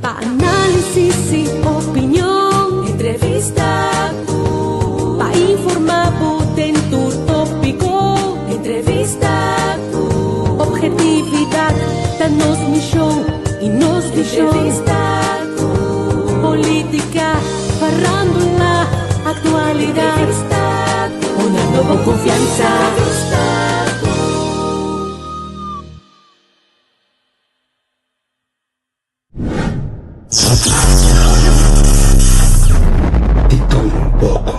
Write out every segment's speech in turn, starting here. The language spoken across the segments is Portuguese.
Análisis y opinión, entrevista pa informar potente tópico, entrevista objetividad, danos misión y nos visión, entrevista política, farándula, actualidad, entrevista una nueva confianza. De todo un poco.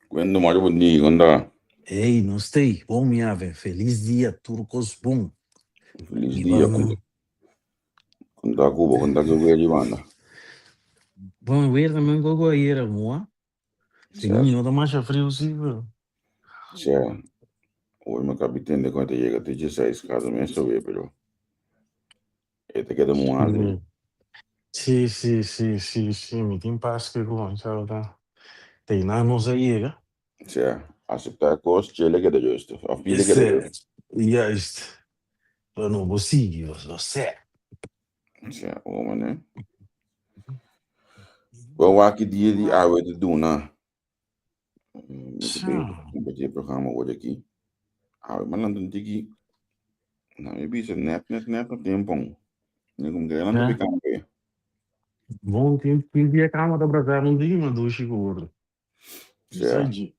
Quando mais bonito, quando Ei, não sei. Bom, minha velho. Feliz dia, turcos bom. feliz E dia, vamos- quando Cuba, quando que eu de banda. Vamos ver também qual é a moa. Tem um minuto mais frio, sim, velho. Cioè, hoy me capitán de cuenta llega a 16 caso me estoy pero este queda muy alto. Sim. Me tem paz que com, sabe? Tem nada, não sei, chega. Cioè, aceptar cost chile queda giusto. A fine queda Certo. giusto. Just. Eu não vou seguir, você. Cioè, oh né? Wel aqui dia de água de duna. Muito bem, competir programa hoje aqui. Ah, mas não tem que na me bisa net no tempo. Nem com que ela não fica bem. Bom, tem dia que a cama tá pra cá, não tem uma ducha gordo. Cioè, Isso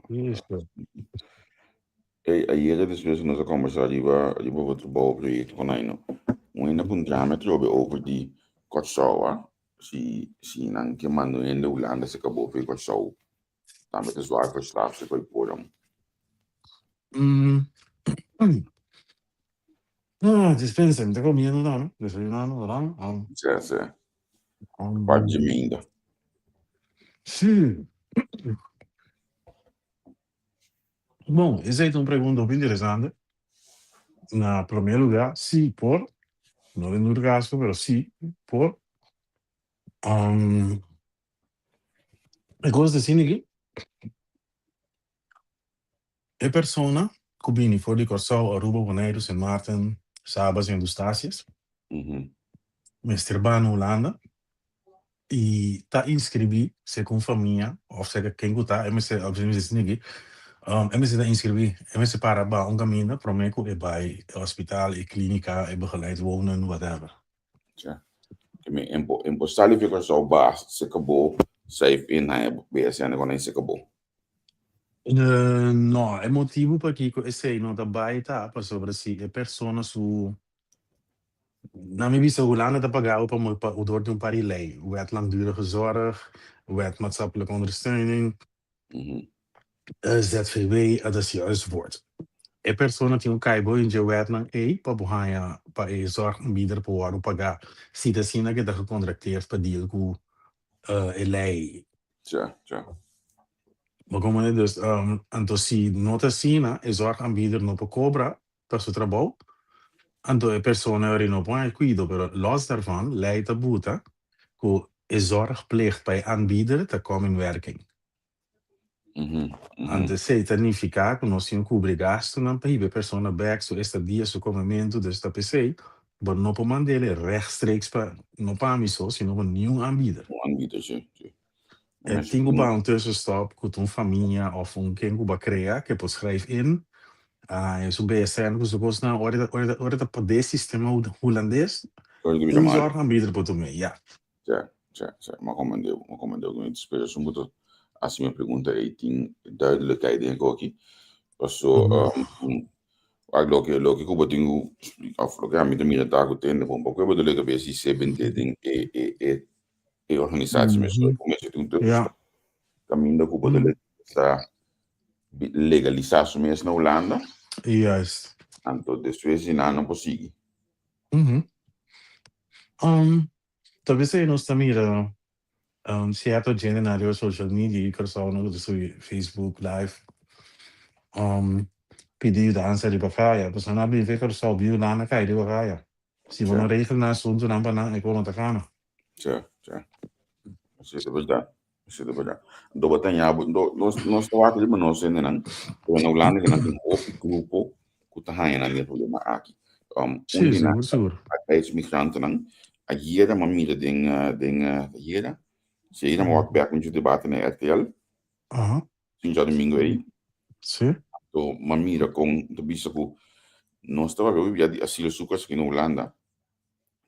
Isso. E ieri depois nós conversamos ali outro bom projeto com aí, não. Ainda com diâmetro over die Kosovo, se não que mando em Holanda se acabou foi Kosovo, também é zwaar verslaafd se foi por hem. Dispensa, me tá comendo, não? Desayunando, não? Sim. Parte de mim ainda. Sim. Bom, essa é uma pergunta bem interessante. Na primeiro lugar, sim, por. Não em todo caso, mas sim, por. Eu gosto de assim, é persona que vem for de Corsal, Aruba, Bonaire, Sint Maarten, Sabas e Eustácias. Mesterba na Holanda. E tá inscrevi, se com família, ou seja, quem está, é se obviamente ninguém. É se inscrevi, é se para ba um caminho, prometo é bij hospital, e clínica, é begeleid wonen, whatever. Ja. Em postal fica Kosovo baas se acabou safe in na BSN quando se acabou. No, é motivo perché sei não da baita para sobre si é persona su na minha vista Holanda te pagava para o door de pari lei, wet langdurige zorg, wet maatschappelijke ondersteuning, ZVW, enzovoort. É persona tinha caibo in je wet lang para bohanha para zorg minder para o pagar se da sina que da gecontracteerd para deal com lei. Ja. Maar como é dus então se nota sina é zorgaanbieder não para cobra para seu trabalho. Anto è persone ori no può cuido, però los daarvan leidt de boete, ko is zorgplicht bij aanbieder te komen in werking. Antes sei significa que nós tínhamos cobrir gasto não para ir pessoa back so esta dia so comimento desta PC, mas não para mandar ele rechtstreeks para não para mim só, sino para nenhum aanbieder. Aanbieder, sim. Tenho bom um tussenstop com família of quem que cria que pode schrijven in. Isso BSN, que você na hora da poder sistema holandês, zorg aanbieder para também, ja. Maar comandeu, niet spelen. Ze moeten, als je me pergunta, tem duidelijkheid in ook. So, lo que eu tenho a mim também está acontecendo, porque eu vou ver se se bem e organização mesmo, como se tem tudo caminho da Cuba de está legalizado mesmo na Holanda. Juist. Então, depois não consigo. Talvez aí nós também certo gênero social media, que só no Facebook Live, pedir dança de bacana, pessoal não bem ver que só viu lá na caia de bacana. Se você não regel na assunto não para não é como tá cana. Certo. Isso é verdade. Do batanya nós estamos aqui mas nós ainda não na Holanda que não tem outro grupo que tá aí na problema aqui. Sim, seguro. A migranten não a jeda mamira den jeda se ira mo back into debate na RTL. Sim, já domingo aí. Sim. So mamira com do bispo nós estava vendo de asielzoekers aqui na Holanda.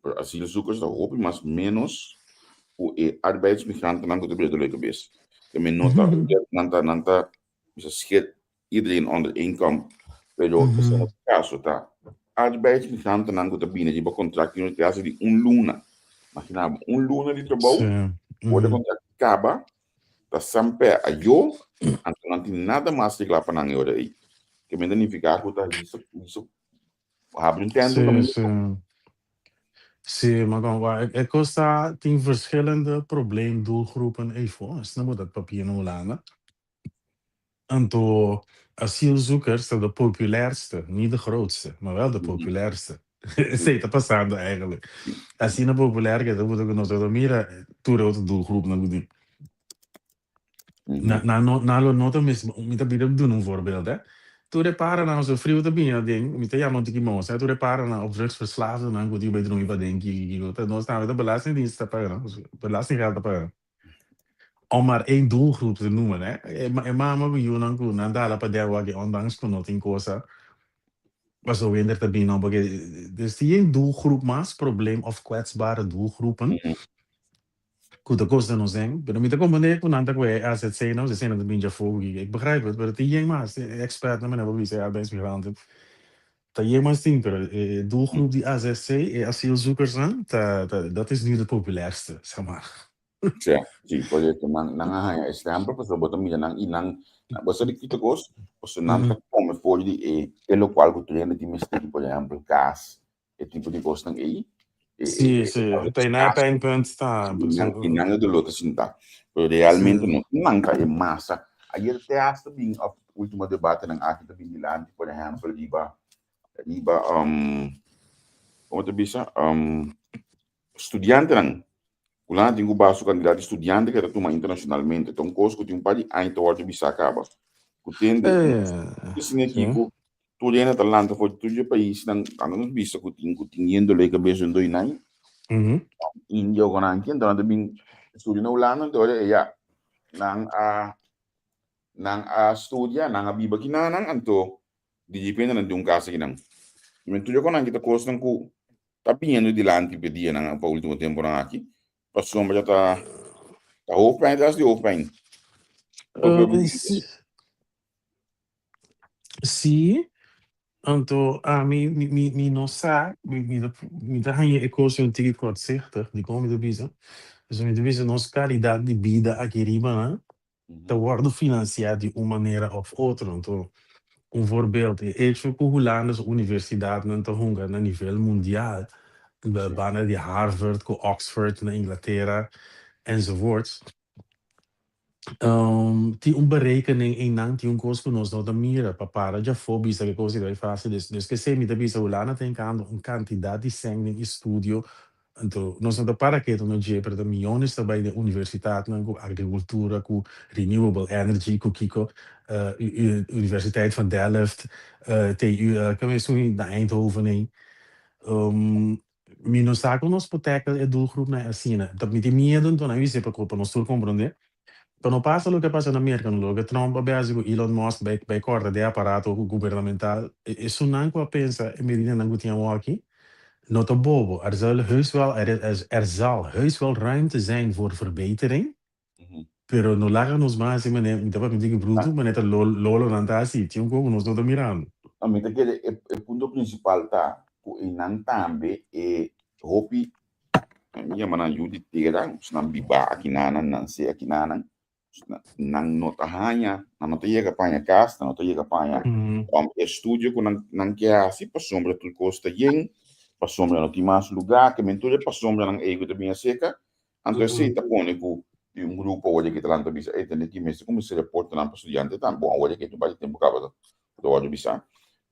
Para asielzoekers da hoop mas menos o arbeidsmigranten dan goed bedoel ik best. De nota nanta bisa schiet iedereen onder inkom. Pero in het caso tá arbeidsmigranten dan goed binnen die contract in het caso die luna. Imagina luna de trabalho. Quando o contrato acaba, tá sempre a eu, então não tem nada mais que lá para não ir aí. Que me significa que tá isso abre tempo. Sim, maar er kosta 10 verschillende probleemdoelgroepen even. Snap je dat papier in Holland? En door asielzoekers zijn de populairste, niet de grootste, maar wel de populairste. Zit passando eigenlijk. Als je een populair gaat, dan moet je nog zo mira, tu grote doelgroep naar doen. Nou, nota met dat doen een voorbeeld, hè. Tu repara na zo frio te binnen ding, met ja moet ik moos, hè. Tu repara na op drugsverslaafden, dan moet je bij doen wat denk je, dan staan we de belastingdienst te pageren, belastinggeld te pageren. Om maar één doelgroep te noemen, hè. Maar we Jonan kun na dala pa der wagi ondanks kun not in cosa. Was zo winder te binnen, dus die één doelgroep mas probleem of kwetsbare doelgroepen. Goed, dat kost dan ons ding. Maar met de combinatie van aantal wij als het zijn, ze zijn het een beetje voor. Ik begrijp het, maar het is maar expert naar mijn wie zei arbeidsmigranten. Dat je maar zien, de doelgroep die AZC asielzoekers zijn, dat is nu de populairste, zeg maar. Ja, zie, voor je nang is het amper zo dat meer nang inang basta de kita kos, basta nang komen voor die lo qual cultura die mistério, por exemplo, gas, e tipo de coisa nang Sim, tem ponto está. Não é do outro assim tá. Realmente não cai massa. Aí até hasta bem o último debate na aqui também de lá, por exemplo, liba como te bisa estudiante não. Lá tem o baixo candidato estudante que era toma internacionalmente, então coisa que tem pari ainda hoje bisa acaba. Entende? Isso nem tipo tudo é na Atlanta foi tudo o país não não bisa que tem indo lá que beijo do inai. India ko nang kin dan bing studio na Holanda do ya nang studia nang abiba kinanang anto di dipende na yung casa kinang. Mentuyo ko nang kita course nang ku tapi yendo di lanti pedia nang pa ultimo tempo nang aqui. Passou mas já tá open das de open. Sim. Anto mi non sa, mi dá je ecosie um tige kortzichtig, die komen de bizen. Dus met de bizen ons kwaliteit die bieden aqui riba, te worden financiado de uma maneira of outra. Então, voorbeeld, hecho com Holandas universidade não te hunga na nível mundial, bijna die Harvard, com Oxford na Inglaterra enzovoorts. Die berekening in nang die koos kun ons nou de mira para já fobis que coisa que fácil dus que se me da bisa Holanda tem een kandidaat die zijn in studio Então, nós não para que não je para milhões também de universidade, com agricultura, com renewable energy, com Kiko, Universiteit van Delft, TU, que we zo in Eindhoven heen. Mino saco nos poteca é doelgroep na assim, dat met die medo, então aí você para culpa nós tudo compreender. Quando passa o que passa na América, no que Trump basico Elon Musk by corda de aparato governamental, isso não que pensa, e medida não tinha aqui. Nota bobo, er zal heus wel ruimte zijn voor verbetering, pero no laga nos mais em mané, então para dizer bruto, mas é lolo não tá assim, tinha como nós não tá mirando. A mim aquele é ponto principal tá, o inan tambe e hopi, minha mana yudi tera, senang biba aqui nan se aqui nan nota hanya, nota chega panha casta, nota chega panha estúdio com nan que assim para sombra tudo costa yen, para sombra não tem mais lugar, que mentura para sombra não ego de minha seca, então se tá bom de grupo hoje que tá lá bisa, tem que mesmo como se reporta lá para estudante, tá bom hoje que tu vai tempo acaba do hoje bisa.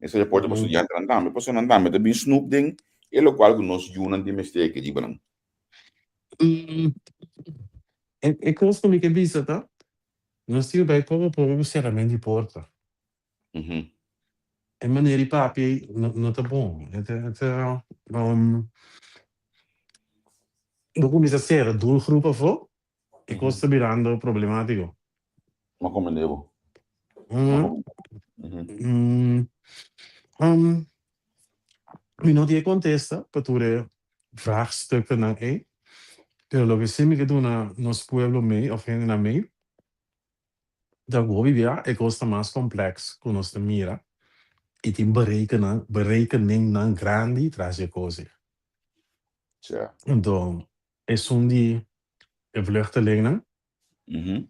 Esse reporte para estudante andame, para andame, também snoop ding, e lo qual nós junan de mistake de banang. E cosa mi che vista tá? Nós tio vai por seriamente de porta. E maneira papi não tá bom. Dopo mi sera doelgroepen voor, e cosa sta mirando problematico. Ma come devo? Mi non ti contesta per tu vraagstukken naar pero lo que sí me quedó nos pueblo mee of geen naar mee, dat we weer e costa más complex con nos mira e ti berekening nan grandi tras je cose. Tja. Então, é die vluchtelingen,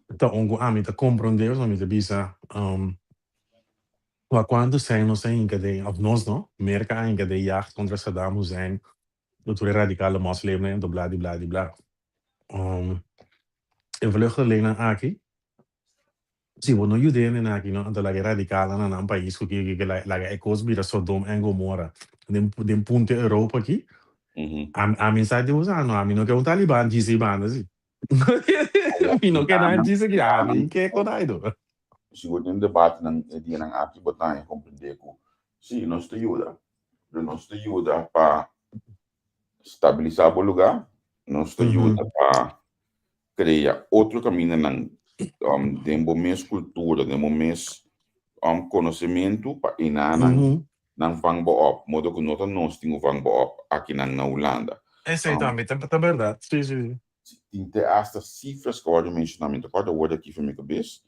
dat ongo ami te compreender, so mi te bisa, maar quando zijn nos in que of nos no, merka in que de jacht contra Saddam Hussein, dat we radicale moslimen en bla bla bla. E vluchtelingen aqui, si we no judeen aqui no, dat la radicale na een país que la ecos bira Sodom en Gomorra, den punte Europa aqui. A mensagem usando, a mim não quer Taliban dizer banda assim. A mim não quer nada disso aqui, a mim quer conaido. Se o debate não é não aqui botar compreender que se nós te ajuda para estabilizar o lugar, nós te ajuda para criar outro caminho não dentro mesma cultura, dentro mesmo conhecimento para não vang op, modo que nós temos vang op aqui na Holanda. Exatamente, é verdade. Sim. Tem hasta cifras que eu mencionamento, agora word aqui para minha cabeça.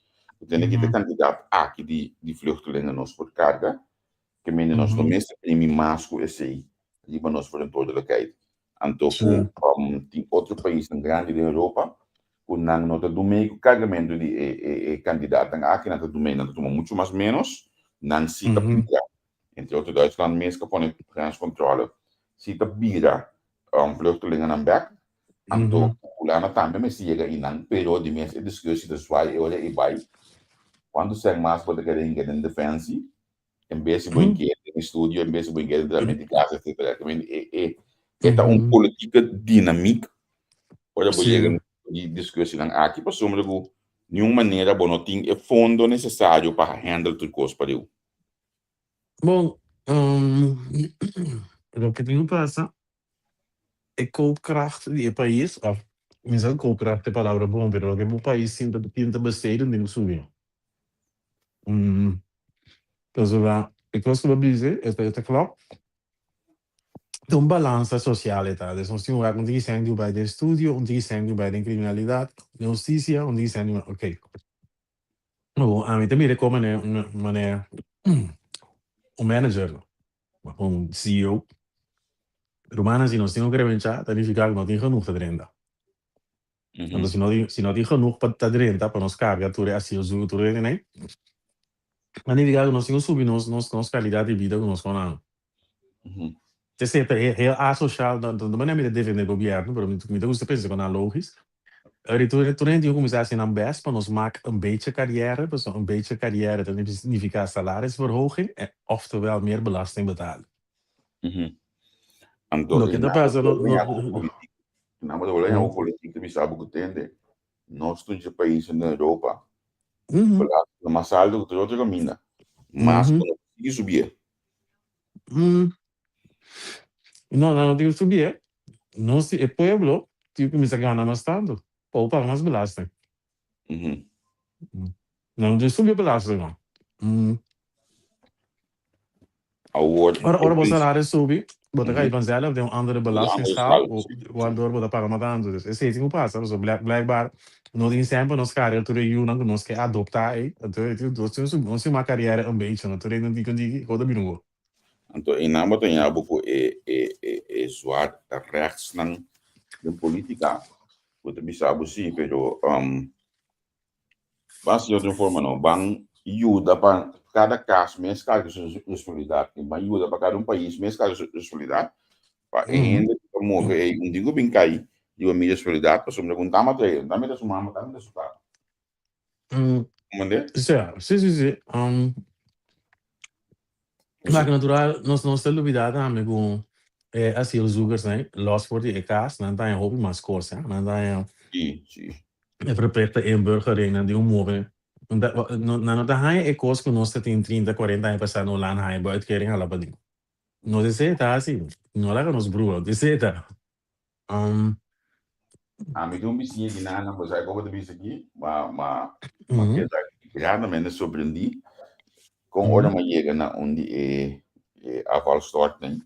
Tem aqui de candidato aqui de vluchtelingen nos voor carga, que menen nós no meeste premi masco esse aí para nós voor toerdelijkheid. Então, tem outro país grande da Europa, que não está do meio carregamento de candidato aqui na do meio, não toma muito mais menos, não se capita. Entre outros Duitsland mensen kapot grenscontrole. Ziet de bira vluchtelingen aan back. En toen Ulana tambe me siga inan, pero de mensen discussie de zwaai eole e bai. Quando sei mais pode querer em defensie, em vez de bom que em estúdio, em vez de bom que de medicação, etc. É política dinâmica. Olha, você de discussie dan aqui para somar de nenhuma maneira bom tem é fundo necessário para handle tudo coisa para eu. Bom, lo que tenho passa é koopkracht die het país, of misschien koopkracht é palavra bom, pero lo que o país tenta besteden tem subir. Então, ik was te dizer, é claro, tem balança social tá? Nós temos um desenho bij de studio, um desenho bij de criminalidade, de justiça, um desenho, ok. Bom, a mim também recomendo um manager, um CEO. Romana, se nós temos que reventar, significa que não tem genoeg te drinken. Então, se não tem genoeg para drinken, para nos carregar, tudo é assim, o tudo é, né? Mas significa que nós temos que subir nossa qualidade de vida que nós conhecemos. Você sempre é associado, não é mesmo defender o governo, mas me gusta pensar que não é lógico. Toen je organisatie aan best, maar ons maakt een beetje carrière. Dus een beetje carrière, dat significa salarisverhoging, oftewel meer belasting betalen. Lo que te pasa, Na mas wala yung politik na bisabo ko tende. Nós temos países na Europa, Uhum. na Massaldo, que outra caminha. Mas quando conseguir subir, Não, não tenho que subir. Não se é pueblo, tive que me ganhar mais tanto. Ou pagar mais belasting. Não tem que subir belasting, não. Ora você salário sobe, bota cá e vanzelf, tem andere belastingstaal, waardoor we dat pagar tanto. Dus é assim que passa, so blijkbaar no tem sempre nos carreira tu reúne que nós que adoptar aí, então se uma carreira um beetje, não tu não digo que coisa bingo. Então, em nada tem a pouco suar rechts na política, o que bisabo sim, pero mas de outra forma não, bang ajuda para cada caso, mesmo caso de responsabilidade, mas ajuda para cada país, mesmo caso de responsabilidade, para ainda promover digo bem cair, digo minha responsabilidade, para sobre perguntar matéria, também da sua mama, também da sua cara. Sim. Maar natural, nós temos duvidade, amigo, asielzoekers, né? Los voor die EK's, dan dan je hobby maar scores, hè? Dan dan je Sim. verplichte inburgering en die omhoog. Dan ga je EK's con ons in 30, 40% no land ga je uitkering halen bij die. No se seta assim, no la nos bruo, de seta. Amigo, vizinho de nada, mas aí como eu disse aqui, mas que já me surpreendi com hora uma chega na onde a Valstort tem.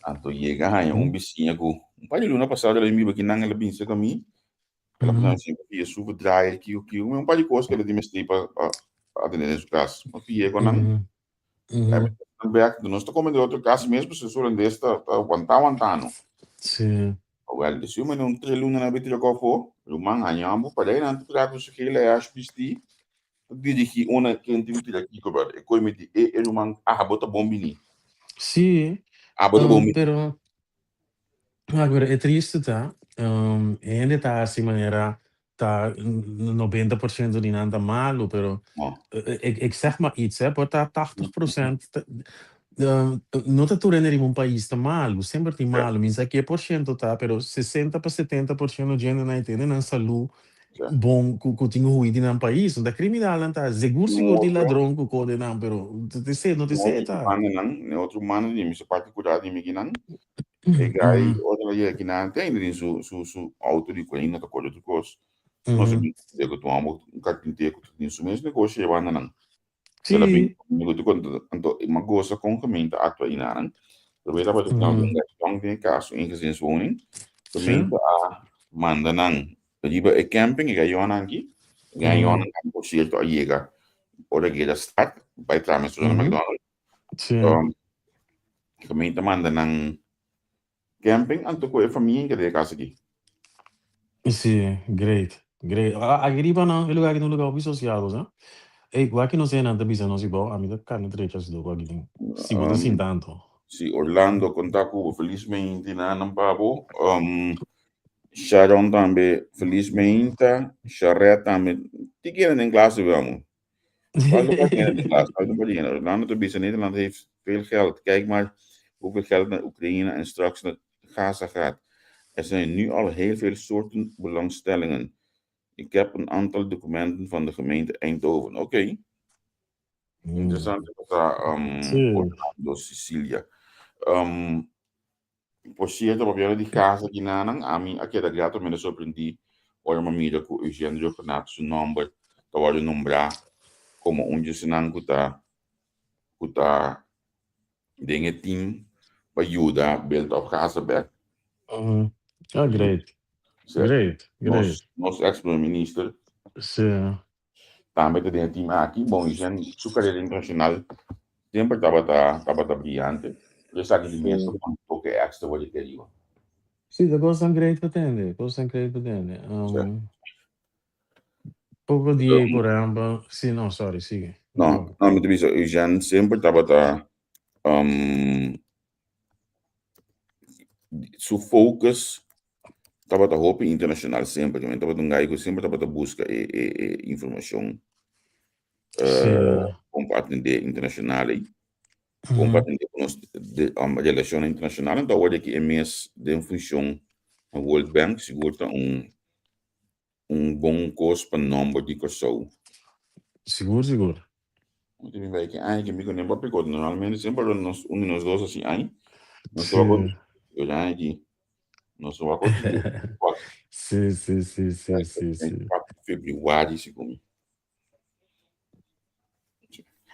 Então chega aí vizinho com pai de luna passada ele me aqui não ela bem se caminho. Ela falou assim, que isso vai dar aqui um pai de coisa que ele demonstra para atender nesse caso. Mas filha com não. É back do nosso como de outro caso mesmo, se só desta aguantando. Sim. Well, dus je moet een triljoen naar binnen kopen. Je man aan je ambo, maar dan praat we zo hele aspectie. Die ona que tem que aqui cobrar. E coi met die man bota bombini. Sim. Bota bombini. Pero agora é triste, tá? Ainda tá assim maneira tá 90% die nada malo, pero ik zeg maar iets, hè, wordt daar 80%. Não tá tudo em um país tá malo, sempre tem malo, mas aqui é por cento tá, pero 60 para 70% de gente não entende na saúde bom que tem ruído no país, onde criminal não tá, seguro de ladrão que code não, pero não te sei tá. Outro mano de mim se particular de mim não. E gai outra aí aqui não tem su auto de coisa tá coisa de coisa. Nós sabemos que tu amo um carpinteiro que tem su mesmo negócio e vai não. Sim. Então, uma coisa concretamente atua aí não. Terwijl we het nou doen, in caso in gezinswoning, gemeente a manda nang. Riba e camping, ga yon anki, ga yon ang po siya to ayega. Ora gila start, by trames to McDonald's. Gemeente manda nang camping, anto ko e família que de casa aqui. Sim, great. Agriba não, ele vai no lugar associado, né? Igual que não sei nada, bisa não se bom, a mim da carne trecha do aqui. Se bota assim tanto. Si Orlando contaco felizmente na Nampabo. Sharon também felizmente, Charret também. Tikkeren in Glas wel. Orlando te bieden, Nederland heeft veel geld. Kijk maar hoeveel geld naar Oekraïne en straks naar Gaza gaat. Er zijn nu al heel veel soorten belangstellingen. Ik heb een aantal documenten van de gemeente Eindhoven. Oké. Interessant. Orlando, Sicilia. Por cierto, probeerde die casa aqui na Ami, aqui da grata me surpreendi. Olha uma mira com o Eugênio Renato, seu nome, tá hora de nombrar como onde se não kuta dinge team para ajudar build up casa back. Great. Nosso ex-primeiro-ministro. Sim. Também tem um time aqui, bom, Eugênio, sua carreira internacional sempre estava brilhante. Eu sabe de mesmo porque é extra what ele queria. Sim, da coisa great pretende. Pouco dia por amba. Sim, não, sorry, sigue. Não, me diz, o Jean sempre estava su focus estava a hope internacional sempre, que estava um gajo sempre estava a busca informação compartilhar internacional compartilhar a relação internacional, então olha que é mais de função A World Bank segura bom custo para number de pessoa. Seguro, seguro. Muito bem, vai que ai que me conhece para pegar. Normalmente sempre nós nos dois assim, ai, nós só Sim. eu já aqui, nós só continuar. Sim, sim, sim, sim, sim, sim. 4 de Februário, se comigo.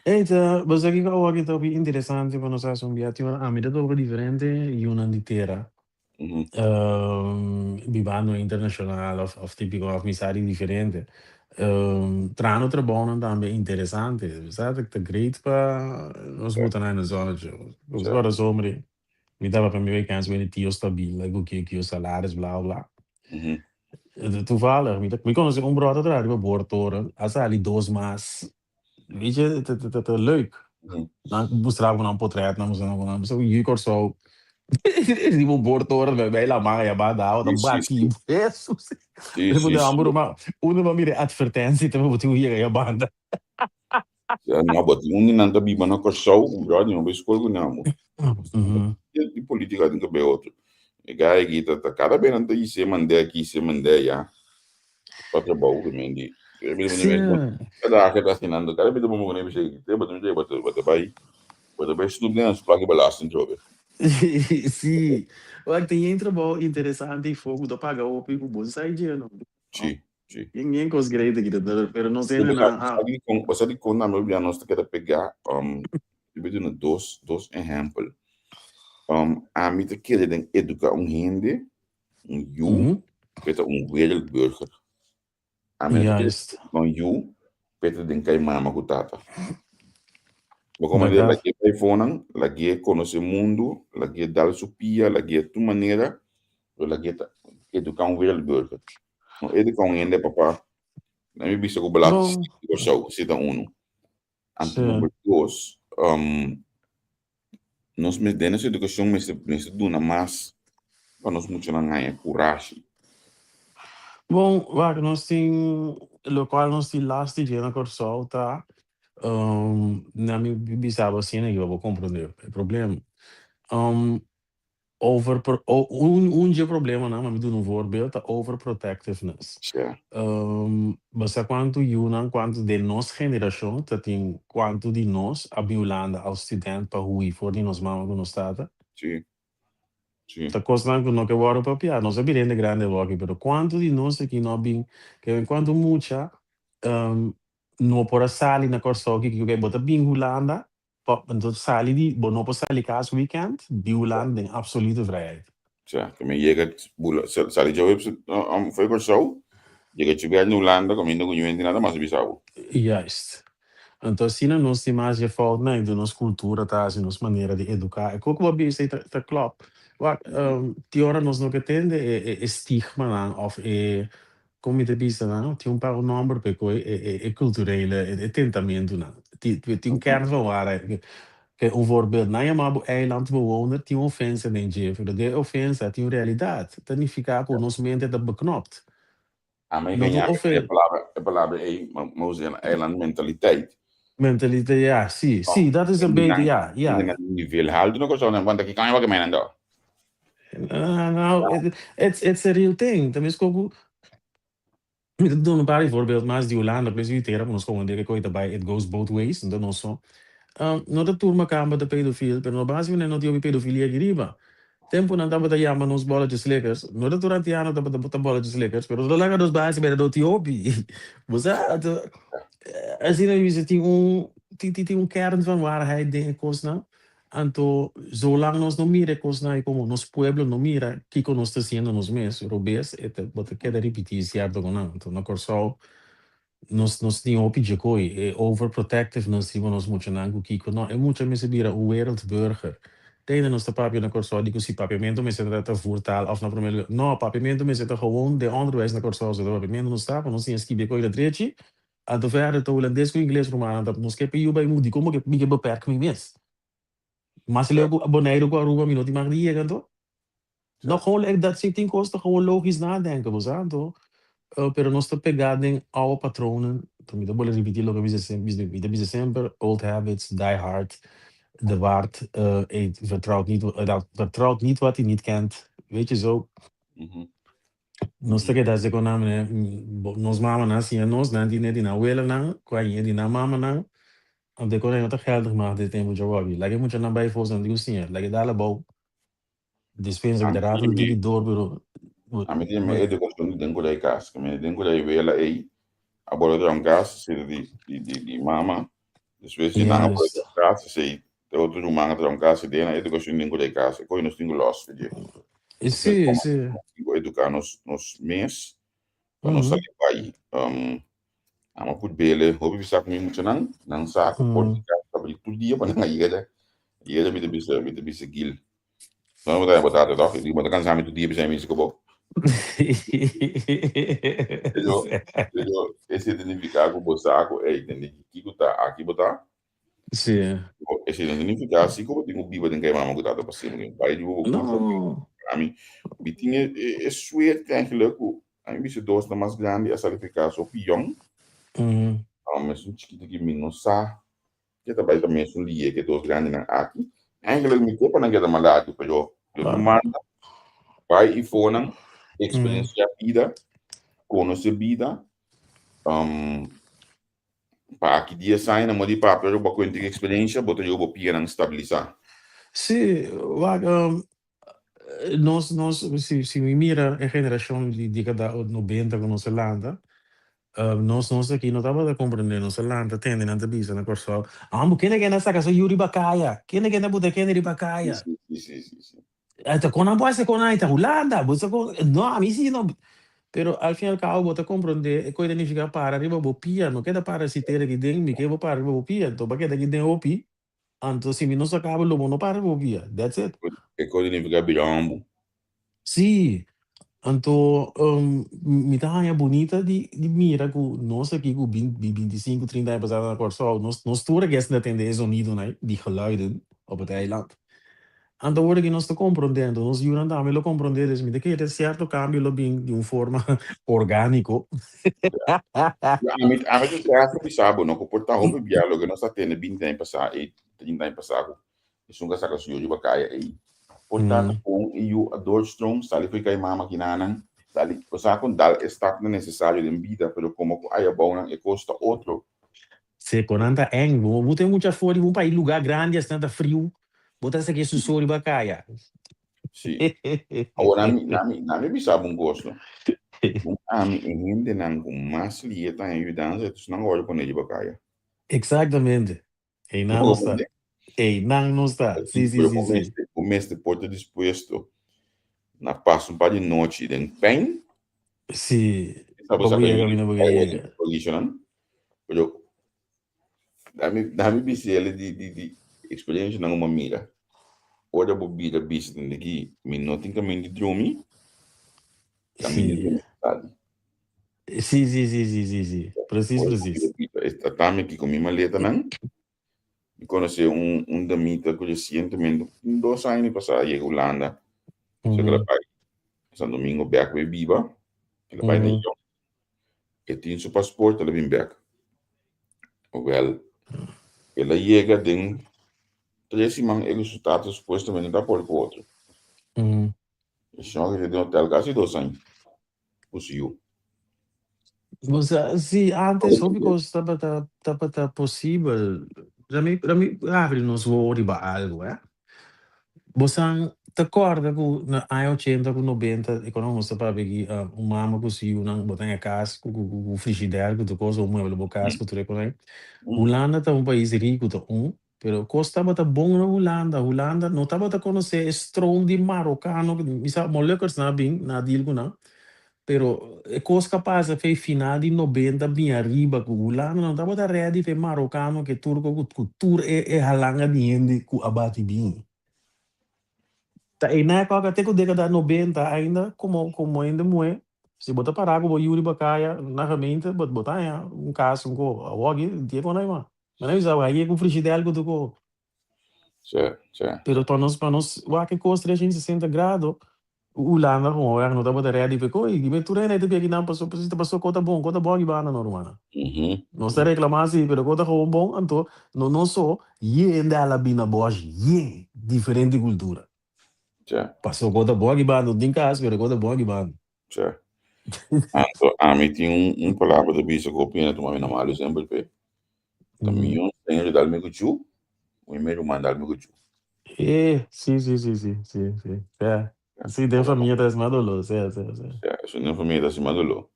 Eita, mas aqui que está bem interessante para nós fazer um viagem, a mim é algo diferente e uma inteira. Vivendo internacional of típico of misari diferente. Trano trabalham também interessante, sabe? Que great para nós Certo, botar na zona de. Os certo. agora sombre, me dava para mim que antes tio stabil, like o que os salários blá blá. Toevallig, me kon ze ombraden eruit, we boortoren. Als ali 2 maas, weet je, het leuk. Dan moest er ook een portret, dan moest er nog een zo juk of zo. Die moet boortoren bij la maya bada, dan Sim, baki. sim, Jesus. sim, We sim, moeten sim. amper maar, una maar meer advertentie, te moeten hier ja banda. Não, but não tá bibando com show, brother, não vai escolher não. De política tem que ver outro. E gai aqui tá cada vez não tá aí se mandar aqui, se mandar já. Para bom, também de. Sim, Cada que tá assinando, cada vez vamos ver se tem, bota Snoop Dance placa belasting jogo. sim. Olha, tem trabalho interessante e fogo do pagar o pico, bom, sai de ano. Sim, sim. Ninguém consegue aqui, pero não sei, Eu na. gostaria de contar meu dia nós quer pegar eu vou dar dois exemplos. A mim te querer den educar gente, you, beter wereldburger. A mim te querer Juist, you, beter den kai mama kutata. Como de verdade. lagi iPhone, lagi conhecer mundo, lagi dar supia, lagi tu maneira, lagi educar wereldburger. Educar gente papá. Na minha vista, o balato Bom, o show, cita uno. And sim. number dois, nós me demos educação, mas se duna mais para nós muito não ganhar coragem. Bom, waar nós tem local nós tem last dia na Corsol, tá? Na minha bisava assim, né? Eu vou compreender. É problema. Um, dia problema, não, mas me do um voorbeeld, tá? Overprotectiveness. Yeah. Mas quanto Yunnan, quanto de nossa geração, tá tem quanto de nós, a Biolanda, ao estudante, para o for de nós mama que nós está. Sim, sim. Tá costando que não que agora para piar, nós sabemos de grande logo, pero quanto de nós aqui não bem, que enquanto muita, não por a sali na corso que eu bota bem Holanda, então sali de, bom não por sali caso weekend, de Holanda tem absolute vrijheid. Ja, como llega, sali já foi com show, llega tiver no Holanda, como ainda não nada mais bisau. Juist. Então, assim, nós temos mais de falta, né, de nossa cultura, tá, assim, nossa maneira de educar. É como eu disse, tá klopt. Wat, die hora nós não que tende é estigma, né, of é como te disse, não, tem paar nummer porque é culturele, é tentamento, não. Tem kern van waarheid. Que voorbeeld, na je maar eilandbewoner, die ofensa nem jefe, de ofensa, die realidade. Dat niet ficar com nos mente dat beknopt. A mim Não ganha ofensa. a palavra é, mas é mentaliteit. Mentaliteit, ja, zie, dat is een beetje, ja. Nível alto, não gosto de quando que ganha que men ando. Nou, it's a real thing. Também como ik doe een paar voorbeeld, maar die Hollanda presenteren, ons gewoon de coisa daarbij, it goes both ways, então não só. Não da turma camba da pedofilia, pero no base não tem pedofilia aqui riba. Tempo não dava da yama nos bola de slickers, não da durante ano dava da botar bola de slickers, pero do laga dos base bem do tiopi. Você, assim não existe tem kern van waarheid dingen kosten. Então, zolang nós não mira coisa como nosso pueblo não mira, que nós está sendo nos meses, robês, bota queda repetir certo ou não. Então, na Corsol, nós tínhamos pedir coi, overprotective, nós tínhamos nós muito nango que não é muito mais vira o wereldburger. Tem nós tá papel na Corsol, digo se papiamento me senta tá voertaal of na primeiro, não, papiamento me senta gewoon de onderwijs na Corsol, so papiamento não está, nós tínhamos que ver coi da trechi. Então, verder het holandês com inglês romano, dat nós que peiu bij moet, die como que me beperk me mes. Maar ze lopen abonneren op Aruba, minuut die mag niet hier toch? Nog gewoon dat zit in kosten gewoon logisch nadenken, was aan toch? Pero nós te pegado em oude patronen. Então, me dá bola repetir logo a sempre, old habits, die hard, de waard, vertrouwt niet wat hij niet kent. Weet je zo. Nós te quedas com a né, nós mama nasce nós não tinha na abuela não, quando na mama não, onde quando eu tá geldig maar dit tempo jogo, like moet je na bij voor zijn dingen, like dale bouw, dispensa de rato de door bureau. A mí me educación de dentro de casa, que me dentro de vela aí, a bola de um casa, se de mama, depois se não a bola de casa, se de outro humano de um casa, de na educação dentro de casa, coi nós temos los, de. Sim. Educar nos mês, para nós sair aí, ama put bele, hobby bisa kami muito não saco, porque abrir tudo dia para não ir me de bisa gil. Não vou dar botar até digo, mas cansar me tudo dia bisa me se acabou. Esse identificar com o saco, entende? Aqui botar. Sim. Esse identificar, assim como tenho biba de quem mama botar para cima, vai de o não. A mim, bitinha é suerte eigenlijk, a mim bisa dois na mais grande, a salificar só pião. Mas um chiquito que me não sabe, que também também são lia que dois grandes na aqui. Eigenlijk me copa na que da malado, pero eu manda vai e fona experiência vida, conhecer vida, para aqui dia sai na modi para pero ba conta experiência, bota eu vou pia não estabilizar. Sim, nós se me mira a geração de década 90 com nossa landa, nós aqui não estava a compreender nossa landa, tende na bisa na corso. Porque quem é nessa casa Yuri Bacaya, quem é na buta quem é Bacaya. Sim. Até quando pode ser quando está Holanda, você não a mim sim não. Pero al fin y al cabo você compreender que coisa significa para arriba bopia, não queda para se ter aqui dentro, me que vou para arriba bopia, então para que daqui dentro opi. Então, se não acaba, lo não para bopia. That's it. Que coisa significa birambo. Sim. Então, me tá aí bonita de mira com nós aqui com 25, 30 anos passada na Corso, nós toda que essa atender esse sonido, né, de geluiden op het eiland. Então, agora que nós estamos compreendendo, nós juram também lo compreender, me que é certo cambio lo bem de uma forma orgânico. A mim que acho que sabe, não comportar roupa bialo que nós atende 20 anos passado e 30 anos passado. Isso nunca saca sujo de bacaia aí. Portanto, com a Dorstrom, sali foi cair mama aqui na dali, o saco dal está necessário de vida, pero como aí a bona e custa outro. Se conanta eng, vou ter muita fome, vou para ir lugar grande, está frio, botar essa aqui sussurro bacaia. Sim. Agora na me sabe gosto. A mim ainda não com mais lieta em ajudança, tu não olha para ele bacaia. Exatamente. E não está. Não está. Sim. O mestre pode disposto na passo para de noite em bem. Sim. Pero dá-me bicela de experiência não uma mira. Ora bobida bicho daqui, minuto em caminho de drumming. Caminho de drumming. Sim. Preciso. Esta também que com minha maleta não. Me conheci damita que recentemente, 2 anos passado, em Holanda. Ela vai, São Domingo, back with Biba. Ela vai na York. E tem seu passaporte, ela vem back. Well, ela chega dentro 3 semanas, ele resultado supostamente da por o outro. E só que de hotel quase 2 anos. Possível. Você, sim, antes, só porque estava possível. Para mim, abre nos vou riba algo, Você te acorda que na anos 80, com 90, quando você para ver uma mama possível, não botar em casa, com o frigideiro, com coisa, o mueble, o casa, com tudo, né? Holanda é país rico, pero costa bata bom na Holanda não estava a conhecer strong de marocano, me sabe, moleques na bem, na deal com não. Pero coisa capaz de fazer final de 90 bem arriba com Holanda não estava a ready de marocano que turco com cultura é halanga de gente com abate bem. E na época até que década 90 ainda como ainda moe se botar para água Yuri Bacaya na realmente botar caso com alguém dia com nós mas não usava aí com frigideiro com tudo. Certo. Pero para nós o que custa 360 graus o Holanda com não estava a ready de coisa e me turei na TV aqui não passou cota bom que vai na normal. Não se reclamar assim, pero cota bom então não só e ainda ela bina boa diferente cultura. Cioè, Passou conta boa que bando, não tem caso, mas conta boa que bando. cioè. Anto, tem palavra da bisa ko pina tuma mina malu sempre pe. Caminho, tem de dar me cuchu, o e-mail mandar me cuchu. Sim. Sim, tem família tá acima do louco, certo. Isso não foi meio acima do lo.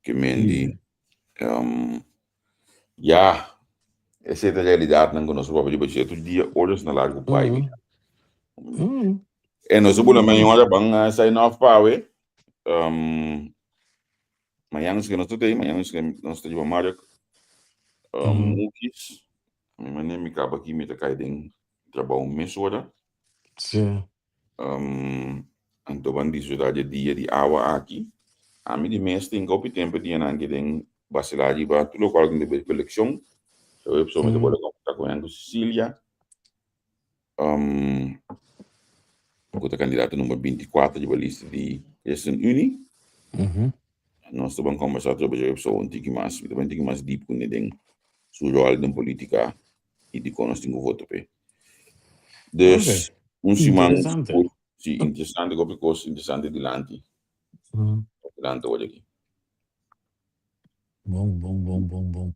Que mendi, ja, essa é a realidade não conosco para debater todo dia horas na largo pai. E nós subimos amanhã hora bang sign off pawe. Amanhã que nós tem, amanhã que nós tem Mario Mukis. Amanhã me acaba aqui me cai dentro trabalho mês hora. Sim. Então van die cidade dia de awa aqui. A mim de mês tem copo tempo de anan que tem vacilar para tudo o qual tem de eleição. Eu sou me depois contar com a Cecília. Eu candidato número 24 de lista de SNUNI. Nós estamos conversando sobre a pessoa um pouco mais deep com ele sua rol na política e de como nós temos voto pe. Dus Interessante. Interessante qualquer coisa interessante de lante. Lante olha aqui. Bom.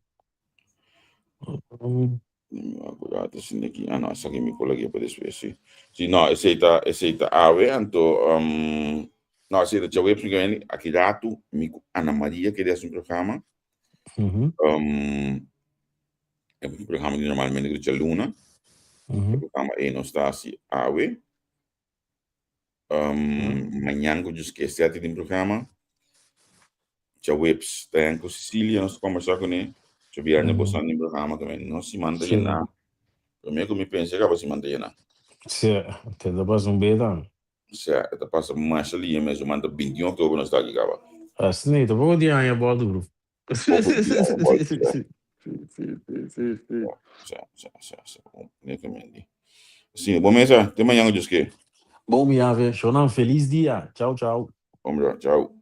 Agora assim aqui, nossa que me colega para despedir. Se não, aceita ave, então não aceita já web porque aqui rato me Ana Maria que é um programa. É um programa que normalmente que é Luna. O programa é não está assim ave. Amanhã que eu esqueci de um programa. Já webs tem com Cecília nós conversar com ele. Já virar negociando no programa também. Não se mantém na. Primeiro que me pensei que vai se manter na. Sim, até depois beta. Certo, passa mais ali, mesmo manda 21 de outubro nós está aqui, cara. Assim, então vou dia aí a bola do grupo. Sim, bom mês, até amanhã eu disse que. Bom, minha vez, feliz dia. Tchau. Vamos lá, tchau.